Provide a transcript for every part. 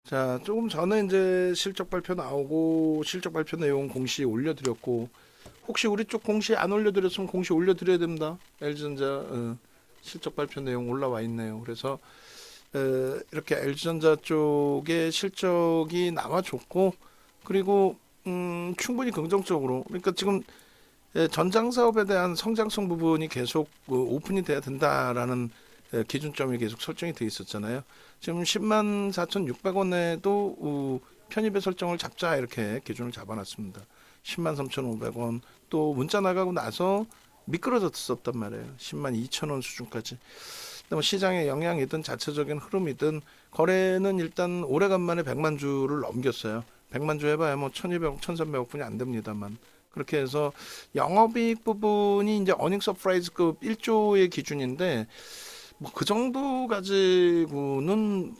자, 조금 전에 이제 실적 발표 나오고 실적 발표 내용 공시 올려드렸고 혹시 우리 쪽 공시 안 올려드렸으면 공시 올려드려야 됩니다. LG전자 실적 발표 내용 올라와 있네요. 그래서 이렇게 LG전자 쪽의 실적이 나와줬고 그리고 충분히 긍정적으로 그러니까 지금 전장 사업에 대한 성장성 부분이 계속 오픈이 돼야 된다라는 기준점이 계속 설정이 돼 있었잖아요. 지금 10만 4,600원에도 편입의 설정을 잡자 이렇게 기준을 잡아놨습니다. 10만 3,500원 또 문자 나가고 나서 미끄러졌었단 말이에요. 10만 2천원 수준까지. 뭐 시장의 영향이든 자체적인 흐름이든 거래는 일단 오래간만에 100만 주를 넘겼어요. 100만 주 해봐야 뭐 1,200억, 1,300억 분이 안 됩니다만. 그렇게 해서 영업이익 부분이 이제 어닝 서프라이즈급 1조의 기준인데 뭐 그 정도 가지고는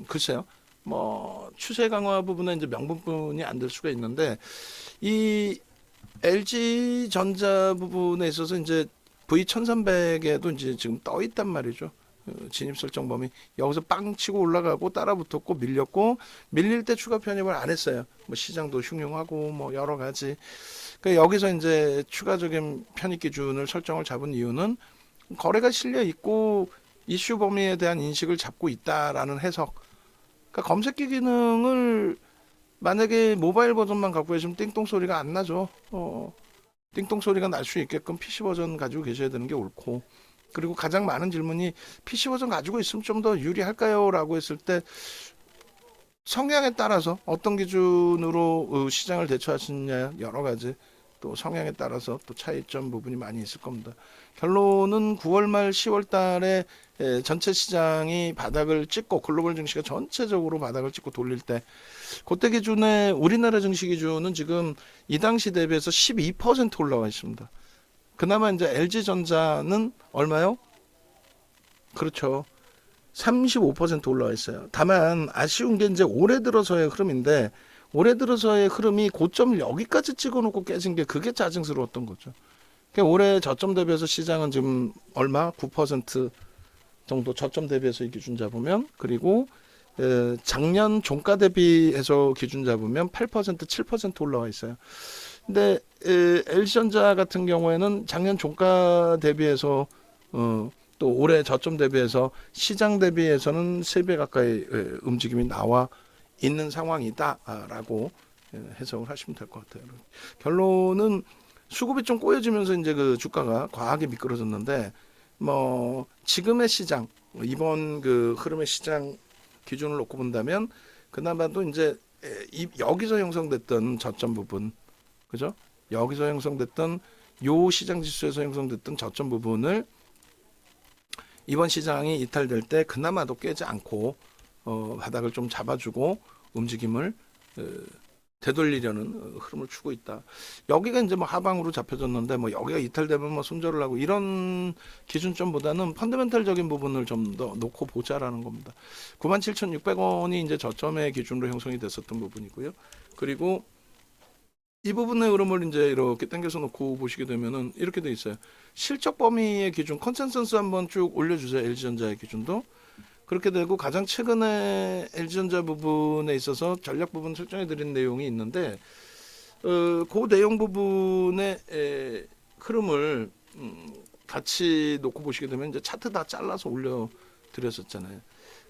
글쎄요. 뭐 추세 강화 부분은 이제 명분뿐이 안 될 수가 있는데 이 LG 전자 부분에 있어서 이제 V1300에도 이제 지금 떠 있단 말이죠. 진입 설정 범위 여기서 빵 치고 올라가고 따라붙었고 밀렸고 밀릴 때 추가 편입을 안 했어요. 뭐 시장도 흉흉하고 뭐 여러 가지. 그러니까 여기서 이제 추가적인 편입 기준을 설정을 잡은 이유는 거래가 실려 있고 이슈 범위에 대한 인식을 잡고 있다라는 해석. 그러니까 검색기 기능을 만약에 모바일 버전만 갖고 계시면 띵동 소리가 안 나죠. 띵동 소리가 날 수 있게끔 PC 버전 가지고 계셔야 되는 게 옳고. 그리고 가장 많은 질문이 PC 버전 가지고 있으면 좀 더 유리할까요? 라고 했을 때 성향에 따라서 어떤 기준으로 시장을 대처하시느냐 여러 가지 또 성향에 따라서 또 차이점 부분이 많이 있을 겁니다. 결론은 9월 말 10월 달에 전체 시장이 바닥을 찍고 글로벌 증시가 전체적으로 바닥을 찍고 돌릴 때 그때 기준에 우리나라 증시 기준은 지금 이 당시 대비해서 12% 올라와 있습니다. 그나마 이제 LG전자는 얼마요? 그렇죠. 35% 올라와 있어요. 다만 아쉬운 게 이제 올해 들어서의 흐름인데 올해 들어서의 흐름이 고점을 여기까지 찍어놓고 깨진 게 그게 짜증스러웠던 거죠. 그러니까 올해 저점 대비해서 시장은 지금 얼마? 9% 정도 저점 대비해서 이 기준 잡으면 그리고 작년 종가 대비해서 기준 잡으면 8% 7% 올라와 있어요. 근데 LG전자 같은 경우에는 작년 종가 대비해서 또 올해 저점 대비해서 시장 대비해서는 3배 가까이 움직임이 나와 있는 상황이다라고 해석을 하시면 될 것 같아요. 결론은 수급이 좀 꼬여지면서 이제 그 주가가 과하게 미끄러졌는데 뭐 지금의 시장 이번 그 흐름의 시장 기준을 놓고 본다면 그나마도 이제 여기서 형성됐던 저점 부분 그죠? 여기서 형성됐던 요 시장 지수에서 형성됐던 저점 부분을 이번 시장이 이탈될 때 그나마도 깨지 않고 바닥을 좀 잡아주고 움직임을 되돌리려는 흐름을 추고 있다. 여기가 이제 뭐 하방으로 잡혀졌는데 뭐 여기가 이탈되면 뭐 손절을 하고 이런 기준점보다는 펀더멘탈적인 부분을 좀 더 놓고 보자라는 겁니다. 97,600원이 이제 저점의 기준으로 형성이 됐었던 부분이고요. 그리고 이 부분의 흐름을 이제 이렇게 당겨서 놓고 보시게 되면은 이렇게 돼 있어요. 실적 범위의 기준 컨센서스 한번 쭉 올려주세요. LG전자의 기준도 그렇게 되고 가장 최근에 LG전자 부분에 있어서 전략 부분 설정해 드린 내용이 있는데 그 내용 부분의 흐름을 같이 놓고 보시게 되면 이제 차트 다 잘라서 올려 드렸었잖아요.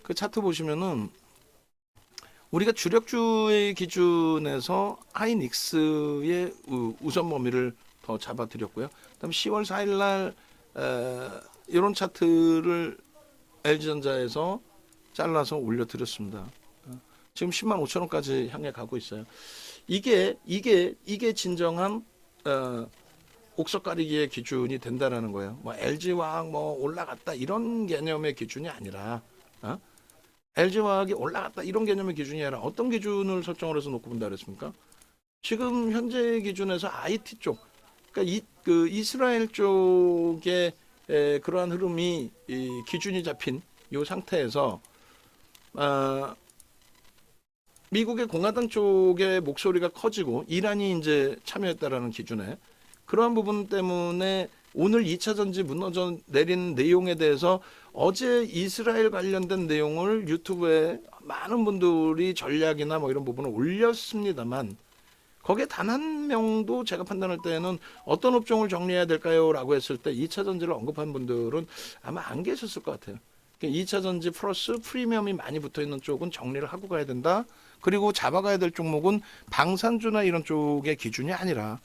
그 차트 보시면은 우리가 주력주의 기준에서 하이닉스의 우선 범위를 더 잡아드렸고요. 그다음 10월 4일 날 이런 차트를 LG전자에서 잘라서 올려드렸습니다. 지금 10만 5천 원까지 향해 가고 있어요. 이게 진정한 옥석 가리기의 기준이 된다라는 거예요. 뭐 LG화학 뭐 올라갔다 이런 개념의 기준이 아니라 LG화학이 올라갔다 이런 개념의 기준이 아니라 어떤 기준을 설정을 해서 놓고 본다 그랬습니까? 지금 현재 기준에서 IT 쪽, 그러니까 그 이스라엘 쪽의 그러한 흐름이 기준이 잡힌 이 상태에서 미국의 공화당 쪽의 목소리가 커지고 이란이 이제 참여했다라는 기준에 그러한 부분 때문에 오늘 2차 전지 무너져 내린 내용에 대해서 어제 이스라엘 관련된 내용을 유튜브에 많은 분들이 전략이나 뭐 이런 부분을 올렸습니다만 거기에 단 한 명도 제가 판단할 때는 어떤 업종을 정리해야 될까요? 라고 했을 때 2차 전지를 언급한 분들은 아마 안 계셨을 것 같아요. 2차 전지 플러스 프리미엄이 많이 붙어 있는 쪽은 정리를 하고 가야 된다. 그리고 잡아가야 될 종목은 방산주나 이런 쪽의 기준이 아니라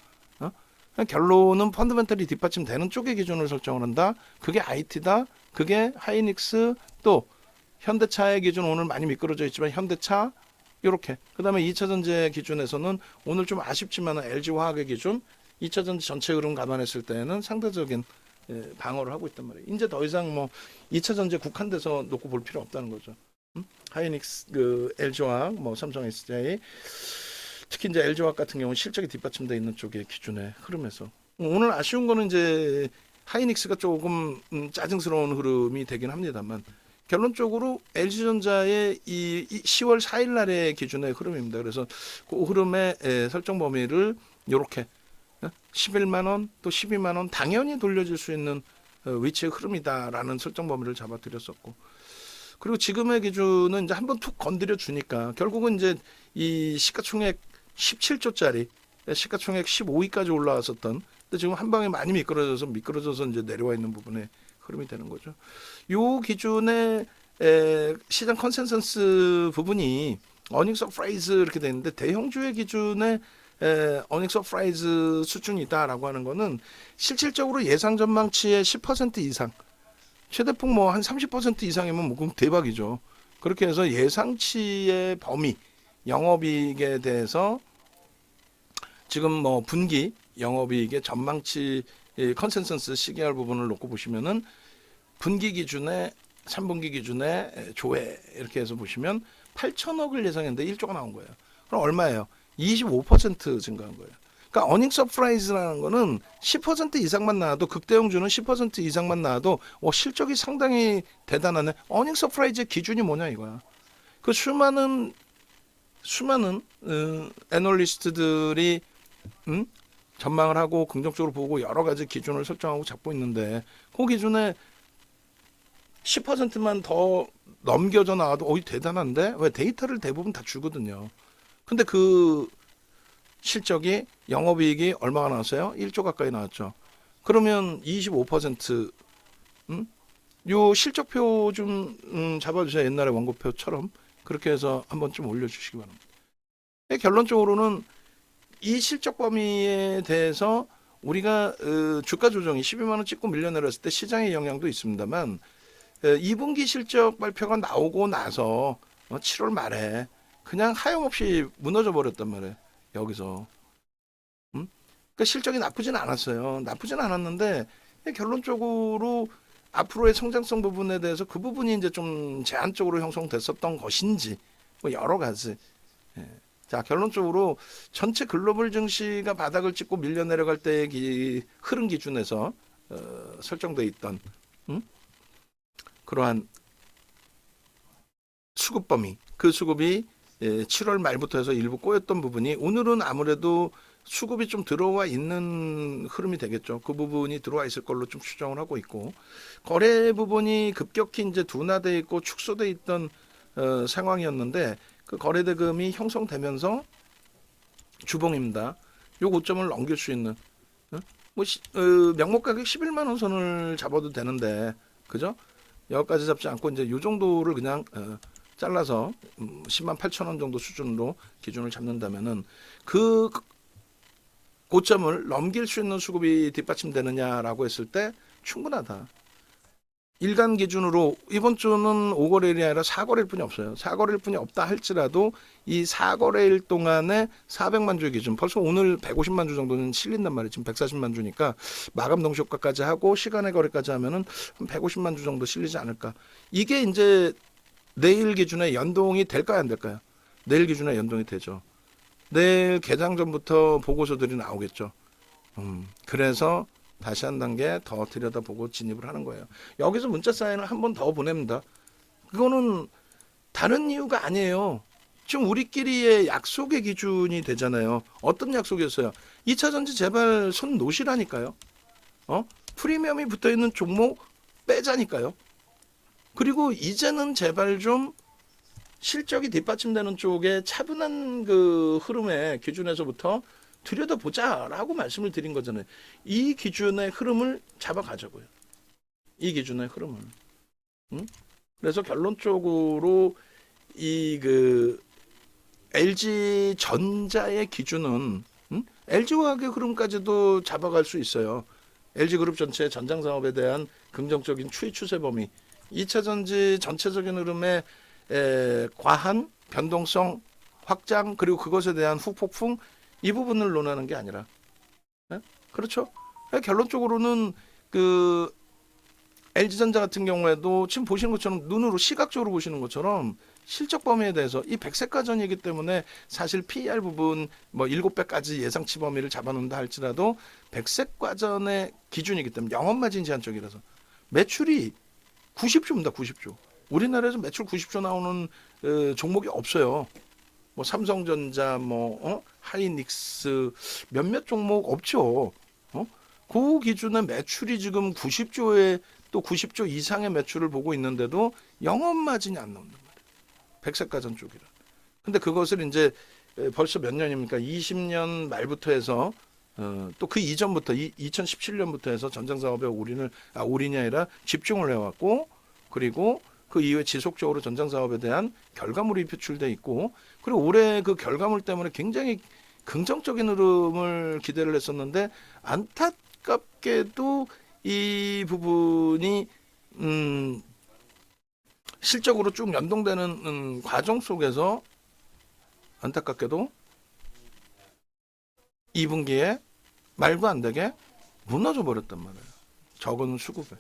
결론은 펀더멘털이 뒷받침되는 쪽의 기준을 설정을 한다. 그게 IT다. 그게 하이닉스 또 현대차의 기준 오늘 많이 미끄러져 있지만 현대차 이렇게. 그다음에 2차 전지 기준에서는 오늘 좀 아쉽지만 LG화학의 기준 2차 전지 전체 흐름 감안했을 때는 상대적인 방어를 하고 있단 말이에요. 이제 더 이상 뭐 2차 전지에 국한돼서 놓고 볼 필요 없다는 거죠. 하이닉스, 그 LG화학, 뭐 삼성 SDI, 특히 이제 LG화학 같은 경우는 실적이 뒷받침돼 있는 쪽의 기준의 흐름에서 오늘 아쉬운 거는 이제 하이닉스가 조금 짜증스러운 흐름이 되긴 합니다만 결론적으로 LG전자의 이 10월 4일 날의 기준의 흐름입니다. 그래서 그 흐름의 설정 범위를 이렇게 11만 원 또 12만 원 당연히 돌려질 수 있는 위치의 흐름이다라는 설정 범위를 잡아드렸었고 그리고 지금의 기준은 이제 한번 툭 건드려 주니까 결국은 이제 이 시가총액 17조짜리 시가총액 15위까지 올라왔었던 근데 지금 한 방에 많이 미끄러져서 이제 내려와 있는 부분에 흐름이 되는 거죠. 요 기준의 시장 컨센서스 부분이 어닝 서프라이즈 이렇게 되는데 대형주의 기준의 어닝 서프라이즈 수준이다라고 하는 거는 실질적으로 예상 전망치의 10% 이상 최대폭 뭐 한 30% 이상이면 뭐 그럼 대박이죠. 그렇게 해서 예상치의 범위 영업이익에 대해서 지금 뭐 분기 영업이익의 전망치 컨센서스 시계열 부분을 놓고 보시면은 분기 기준에 3분기 기준에 조회 이렇게 해서 보시면 8천억을 예상했는데 1조가 나온 거예요. 그럼 얼마예요? 25% 증가한 거예요. 그러니까 어닝 서프라이즈라는 거는 10% 이상만 나와도 극대형주는 10% 이상만 나와도 실적이 상당히 대단하네. 어닝 서프라이즈의 기준이 뭐냐 이거야. 그 수많은 애널리스트들이 전망을 하고 긍정적으로 보고 여러 가지 기준을 설정하고 잡고 있는데 그 기준에 10%만 더 넘겨져 나와도 대단한데 왜 데이터를 대부분 다 주거든요. 근데 그 실적이 영업이익이 얼마가 나왔어요? 1조 가까이 나왔죠. 그러면 25% 요 실적표 좀 잡아주세요. 옛날에 원고표처럼 그렇게 해서 한번 좀 올려주시기 바랍니다. 결론적으로는 이 실적 범위에 대해서 우리가 주가 조정이 12만 원 찍고 밀려내렸을 때 시장의 영향도 있습니다만 2분기 실적 발표가 나오고 나서 7월 말에 그냥 하염없이 무너져 버렸단 말이에요. 여기서. 그러니까 실적이 나쁘진 않았어요. 나쁘진 않았는데 결론적으로 앞으로의 성장성 부분에 대해서 그 부분이 이제 좀 제한적으로 형성됐었던 것인지 뭐 여러 가지. 자, 결론적으로 전체 글로벌 증시가 바닥을 찍고 밀려 내려갈 때의 흐름 기준에서 설정돼 있던 그러한 수급 범위, 그 수급이 7월 말부터 해서 일부 꼬였던 부분이 오늘은 아무래도 수급이 좀 들어와 있는 흐름이 되겠죠. 그 부분이 들어와 있을 걸로 좀 추정을 하고 있고 거래 부분이 급격히 이제 둔화돼 있고 축소돼 있던 상황이었는데 그 거래 대금이 형성되면서 주봉입니다. 요 고점을 넘길 수 있는 명목 가격 11만 원 선을 잡아도 되는데 그죠? 여기까지 잡지 않고 이제 요 정도를 그냥 잘라서 10만 8천 원 정도 수준으로 기준을 잡는다면은 그 고점을 넘길 수 있는 수급이 뒷받침되느냐라고 했을 때 충분하다. 일간 기준으로 이번 주는 5거래일이 아니라 4거래일 뿐이 없어요. 4거래일 뿐이 없다 할지라도 이 4거래일 동안에 400만 주의 기준 벌써 오늘 150만 주 정도는 실린단 말이에요. 지금 140만 주니까 마감 동시효과까지 하고 시간의 거래까지 하면은 한 150만 주 정도 실리지 않을까. 이게 이제 내일 기준에 연동이 될까요 안 될까요? 내일 기준에 연동이 되죠. 내일 개장 전부터 보고서들이 나오겠죠. 그래서 다시 한 단계 더 들여다보고 진입을 하는 거예요. 여기서 문자 사인을 한 번 더 보냅니다. 그거는 다른 이유가 아니에요. 지금 우리끼리의 약속의 기준이 되잖아요. 어떤 약속이었어요? 2차 전지 제발 손 놓으시라니까요. 프리미엄이 붙어있는 종목 빼자니까요. 그리고 이제는 제발 좀 실적이 뒷받침되는 쪽에 차분한 그 흐름의 기준에서부터 들여다보자라고 말씀을 드린 거잖아요. 이 기준의 흐름을 잡아가자고요. 이 기준의 흐름을. 응? 그래서 결론적으로 이 그 LG 전자의 기준은 LG화학의 흐름까지도 잡아갈 수 있어요. LG그룹 전체의 전장 사업에 대한 긍정적인 추이 추세 범위, 2차 전지 전체적인 흐름의 과한 변동성 확장, 그리고 그것에 대한 후폭풍, 이 부분을 논하는 게 아니라, 그렇죠? 결론적으로는 그 LG전자 같은 경우에도 지금 보시는 것처럼 눈으로 시각적으로 보시는 것처럼 실적 범위에 대해서 이 백색가전이기 때문에 사실 PER 부분 뭐 7배까지 예상치 범위를 잡아놓는다 할지라도 백색가전의 기준이기 때문에 영업마진 제한적이라서 매출이 90조입니다. 90조. 우리나라에서 매출 90조 나오는 종목이 없어요. 뭐 삼성전자, 하이닉스 몇몇 종목 없죠. 그 기준의 매출이 지금 90조에 또 90조 이상의 매출을 보고 있는데도 영업 마진이 안 나온단 말이에요. 백색가전 쪽이라. 근데 그것을 이제 벌써 몇 년입니까? 20년 말부터 해서 또 그 이전부터 2017년부터 해서 전장 사업에 올인이 아니라 집중을 해왔고, 그리고 그 이후에 지속적으로 전장 사업에 대한 결과물이 표출돼 있고, 그리고 올해 그 결과물 때문에 굉장히 긍정적인 흐름을 기대를 했었는데 안타깝게도 이 부분이 실적으로 쭉 연동되는 과정 속에서 안타깝게도 2분기에 말도 안 되게 무너져 버렸단 말이에요. 적은 수급에.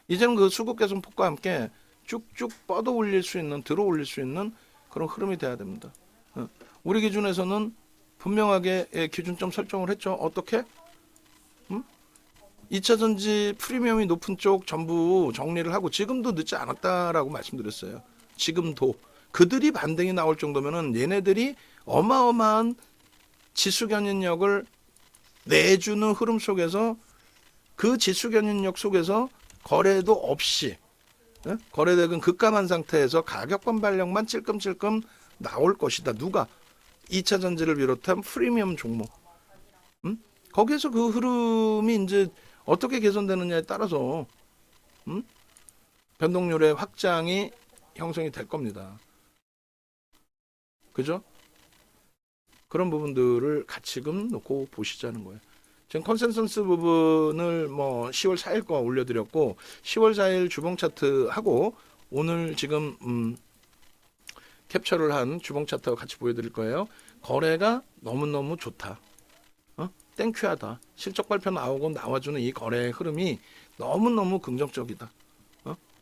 이제는 그 수급 개선 폭과 함께 쭉쭉 뻗어 올릴 수 있는, 들어 올릴 수 있는 그런 흐름이 돼야 됩니다. 우리 기준에서는 분명하게 기준점 설정을 했죠. 어떻게? 2차 전지 프리미엄이 높은 쪽 전부 정리를 하고, 지금도 늦지 않았다라고 말씀드렸어요. 지금도 그들이 반등이 나올 정도면은 얘네들이 어마어마한 지수 견인력을 내주는 흐름 속에서, 그 지수 견인력 속에서 거래도 없이 거래대금 급감한 상태에서 가격 반발력만 찔끔찔끔 나올 것이다. 누가? 2차 전지를 비롯한 프리미엄 종목. 거기에서 그 흐름이 이제 어떻게 개선되느냐에 따라서 변동률의 확장이 형성이 될 겁니다. 그죠? 그런 부분들을 같이금 놓고 보시자는 거예요. 지금 컨센서스 부분을 10월 4일 거 올려드렸고, 10월 4일 주봉 차트 하고 오늘 지금 캡처를 한 주봉 차트와 같이 보여드릴 거예요. 거래가 너무너무 좋다. 땡큐하다. 실적 발표 나오고 나와주는 이 거래의 흐름이 너무너무 긍정적이다.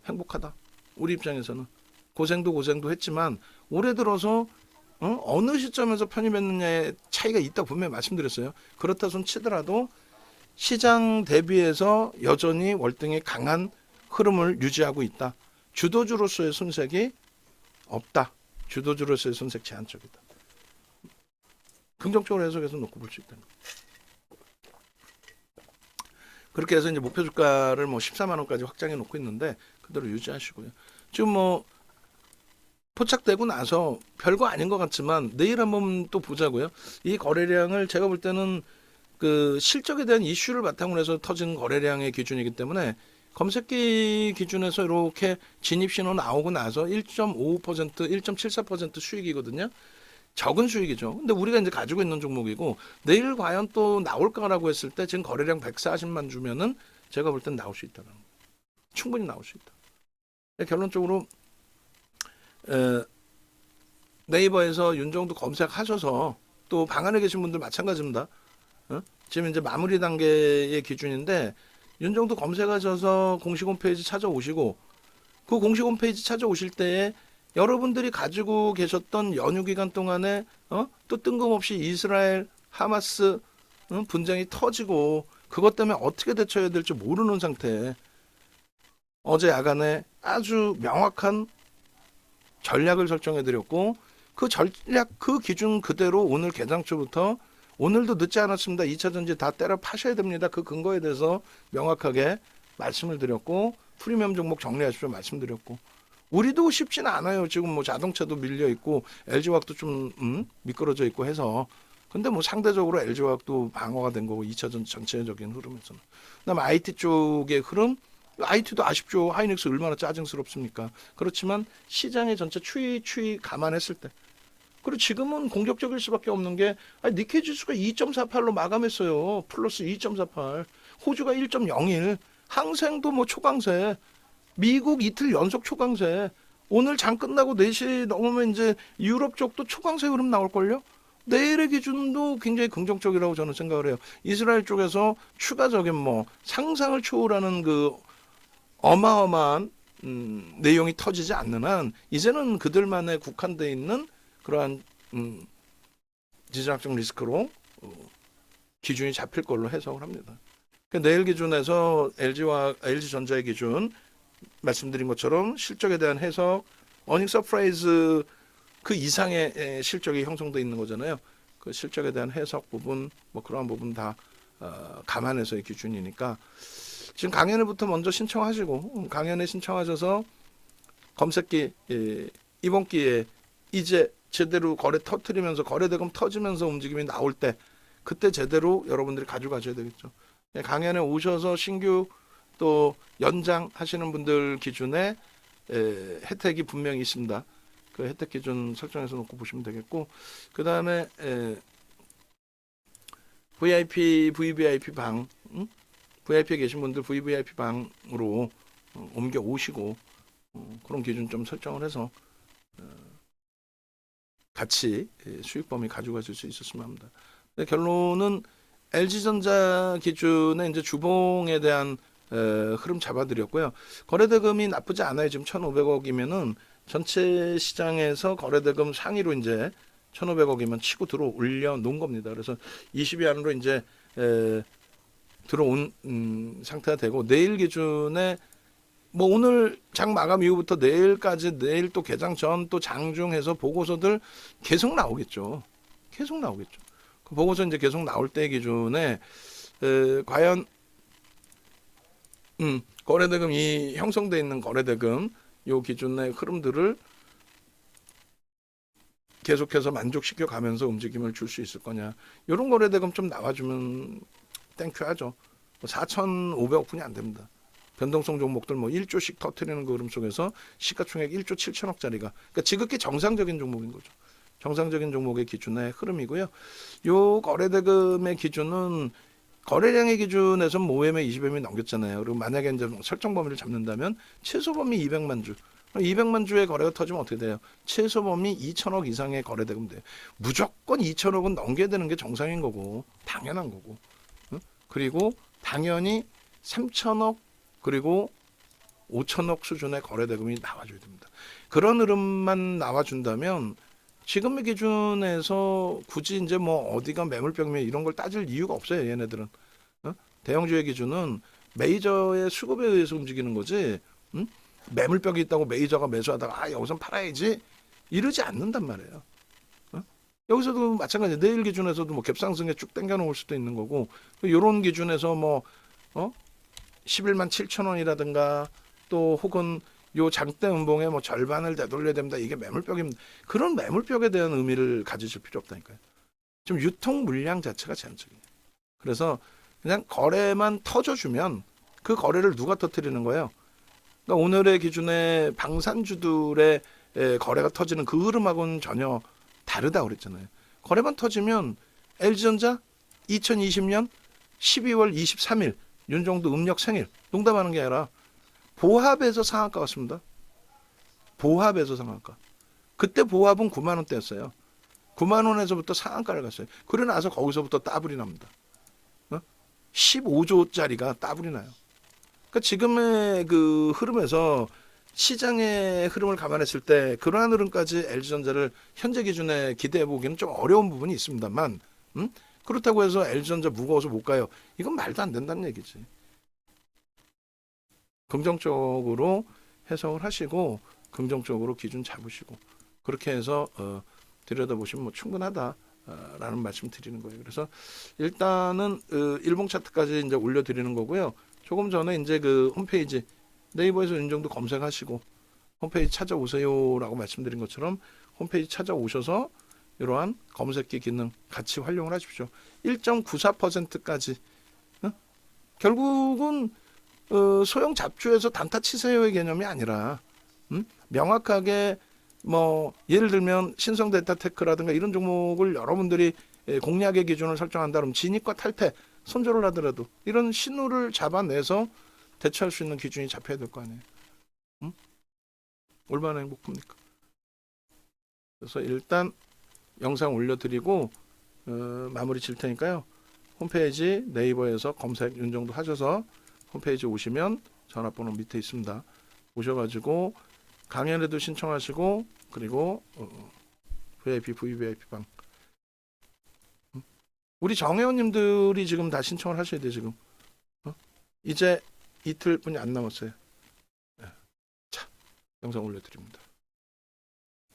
행복하다. 우리 입장에서는 고생도 했지만 올해 들어서 어느 시점에서 편입했느냐의 차이가 있다 분명히 말씀드렸어요. 그렇다 손 치더라도 시장 대비해서 여전히 월등히 강한 흐름을 유지하고 있다. 주도주로서의 손색이 없다. 주도주로서의 손색 제한적이다. 긍정적으로 해석해서 놓고 볼 수 있다는 거예요. 그렇게 해서 이제 목표 주가를 14만 원까지 확장해 놓고 있는데 그대로 유지하시고요. 지금 포착되고 나서 별거 아닌 것 같지만 내일 한번 또 보자고요. 이 거래량을 제가 볼 때는 그 실적에 대한 이슈를 바탕으로 해서 터진 거래량의 기준이기 때문에 검색기 기준에서 이렇게 진입 신호 나오고 나서 1.55%, 1.74% 수익이거든요. 적은 수익이죠. 근데 우리가 이제 가지고 있는 종목이고, 내일 과연 또 나올까라고 했을 때 지금 거래량 140만 주면은 제가 볼 땐 나올 수 있다는 거예요. 충분히 나올 수 있다. 결론적으로 네이버에서 윤정도 검색하셔서, 또 방 안에 계신 분들 마찬가지입니다. 지금 이제 마무리 단계의 기준인데 윤정도 검색하셔서 공식 홈페이지 찾아오시고, 그 공식 홈페이지 찾아오실 때에 여러분들이 가지고 계셨던 연휴 기간 동안에 또 뜬금없이 이스라엘 하마스 분쟁이 터지고 그것 때문에 어떻게 대처해야 될지 모르는 상태에 어제 야간에 아주 명확한 전략을 설정해 드렸고, 그 전략 그 기준 그대로 오늘 개장 초부터 오늘도 늦지 않았습니다. 2차 전지 다 때려 파셔야 됩니다. 그 근거에 대해서 명확하게 말씀을 드렸고 프리미엄 종목 정리하십시오 말씀드렸고 우리도 쉽지는 않아요. 지금 뭐 자동차도 밀려 있고 LG화학도 좀 미끄러져 있고 해서 근데 뭐 상대적으로 LG화학도 방어가 된 거고 2차 전지 전체적인 흐름에서는 그다음에 IT 쪽의 흐름 IT도 아쉽죠. 하이닉스 얼마나 짜증스럽습니까? 그렇지만 시장의 전체 추이 감안했을 때 그리고 지금은 공격적일 수밖에 없는 게 니케이 지수가 2.48로 마감했어요. 플러스 2.48. 호주가 1.01. 항생도 뭐 초강세. 미국 이틀 연속 초강세. 오늘 장 끝나고 4시 넘으면 이제 유럽 쪽도 초강세 흐름 나올걸요? 내일의 기준도 굉장히 긍정적이라고 저는 생각을 해요. 이스라엘 쪽에서 추가적인 뭐 상상을 초월하는 그 어마어마한 내용이 터지지 않는 한 이제는 그들만의 국한되어 있는 그러한 지정학적 리스크로 기준이 잡힐 걸로 해석을 합니다. 그러니까 내일 기준에서 LG전자의 기준 말씀드린 것처럼 실적에 대한 해석, 어닝 서프라이즈 그 이상의 실적이 형성되어 있는 거잖아요. 그 실적에 대한 해석 부분, 뭐 그러한 부분 다 감안해서의 기준이니까 지금 강연회부터 먼저 신청하시고 강연회 신청하셔서 검색기 이번 기회에 이제 제대로 거래 터트리면서 거래대금 터지면서 움직임이 나올 때 그때 제대로 여러분들이 가져가셔야 되겠죠. 강연에 오셔서 신규 또 연장 하시는 분들 기준에 혜택이 분명히 있습니다. 그 혜택 기준 설정해서 놓고 보시면 되겠고 그 다음에 VIP, VVIP 방 VIP에 계신 분들 VVIP 방으로 옮겨 오시고 그런 기준 좀 설정을 해서 같이 수익 범위 가져가실 수 있었으면 합니다. 결론은 LG전자 기준에 이제 주봉에 대한 흐름 잡아드렸고요. 거래대금이 나쁘지 않아요. 지금 1,500억이면은 전체 시장에서 거래대금 상위로 이제 1,500억이면 치고 들어 올려 놓은 겁니다. 그래서 20위 안으로 이제 들어온 상태가 되고 내일 기준에 뭐 오늘 장 마감 이후부터 내일까지 내일 또 개장 전 또 장중해서 보고서들 계속 나오겠죠. 계속 나오겠죠. 그 보고서 이제 계속 나올 때 기준에 과연 거래대금 이 형성돼 있는 거래대금 요 기준의 흐름들을 계속해서 만족시켜 가면서 움직임을 줄 수 있을 거냐. 이런 거래대금 좀 나와주면 땡큐하죠. 4,500억 분이 안 됩니다. 변동성 종목들 뭐 1조씩 터트리는 그 흐름 속에서 시가총액 1조 7천억짜리가 그러니까 지극히 정상적인 종목인 거죠. 정상적인 종목의 기준의 흐름이고요. 요 거래대금의 기준은 거래량의 기준에서 모엠의 20M이 넘겼잖아요. 그리고 만약에 이제 설정 범위를 잡는다면 최소 범위 200만 주. 200만 주의 거래가 터지면 어떻게 돼요? 최소 범위 2천억 이상의 거래대금 돼요. 무조건 2천억은 넘겨야 되는 게 정상인 거고 당연한 거고. 그리고 당연히 3천억 그리고 5천억 수준의 거래대금이 나와줘야 됩니다. 그런 흐름만 나와준다면 지금의 기준에서 굳이 이제 뭐 어디가 매물병이면 이런 걸 따질 이유가 없어요. 얘네들은. 대형주의 기준은 메이저의 수급에 의해서 움직이는 거지. 매물벽이 있다고 메이저가 매수하다가 여기선 팔아야지 이러지 않는단 말이에요. 여기서도 마찬가지. 내일 기준에서도 뭐 갭상승에 쭉 당겨놓을 수도 있는 거고 이런 기준에서 뭐 11만 7천 원이라든가 또 혹은 요 장대 음봉의 뭐 절반을 되돌려야 됩니다. 이게 매물벽입니다. 그런 매물벽에 대한 의미를 가지실 필요 없다니까요. 좀 유통 물량 자체가 제한적이에요. 그래서 그냥 거래만 터져주면 그 거래를 누가 터뜨리는 거예요? 그러니까 오늘의 기준에 방산주들의 거래가 터지는 그 흐름하고는 전혀 다르다 그랬잖아요. 거래만 터지면 LG전자 2020년 12월 23일 윤정도 음력 생일 농담하는 게 아니라 보합에서 상한가 왔습니다. 보합에서 상한가. 그때 보합은 9만 원대였어요. 9만 원에서부터 상한가를 갔어요. 그러고 나서 거기서부터 따블이 납니다. 15조짜리가 따블이 나요. 그러니까 지금의 그 흐름에서 시장의 흐름을 감안했을 때 그러한 흐름까지 LG전자를 현재 기준에 기대해 보기는 좀 어려운 부분이 있습니다만 그렇다고 해서 LG전자 무거워서 못 가요. 이건 말도 안 된다는 얘기지. 긍정적으로 해석을 하시고 긍정적으로 기준 잡으시고 그렇게 해서 들여다보시면 뭐 충분하다 라는 말씀 드리는 거예요. 그래서 일단은 일봉 차트까지 이제 올려드리는 거고요. 조금 전에 이제 그 홈페이지 네이버에서 윤정도 검색하시고 홈페이지 찾아오세요라고 말씀드린 것처럼 홈페이지 찾아오셔서 이러한 검색기 기능 같이 활용을 하십시오. 1.94%까지 결국은 소형 잡주에서 단타 치세요의 개념이 아니라 명확하게 뭐 예를 들면 신성 데이터테크라든가 이런 종목을 여러분들이 공략의 기준을 설정한다 그러면 진입과 탈퇴 손절을 하더라도 이런 신호를 잡아내서 대처할 수 있는 기준이 잡혀야 될 거 아니에요. 얼마나 행복합니까? 그래서 일단 영상 올려드리고 마무리 칠 테니까요. 홈페이지 네이버에서 검색 윤정도 하셔서 홈페이지 오시면 전화번호 밑에 있습니다. 오셔가지고 강연에도 신청하시고 그리고 VIP, VVIP 방 우리 정회원님들이 지금 다 신청을 하셔야 돼요. 지금 이제 이틀뿐이 안 남았어요. 자, 영상 올려드립니다.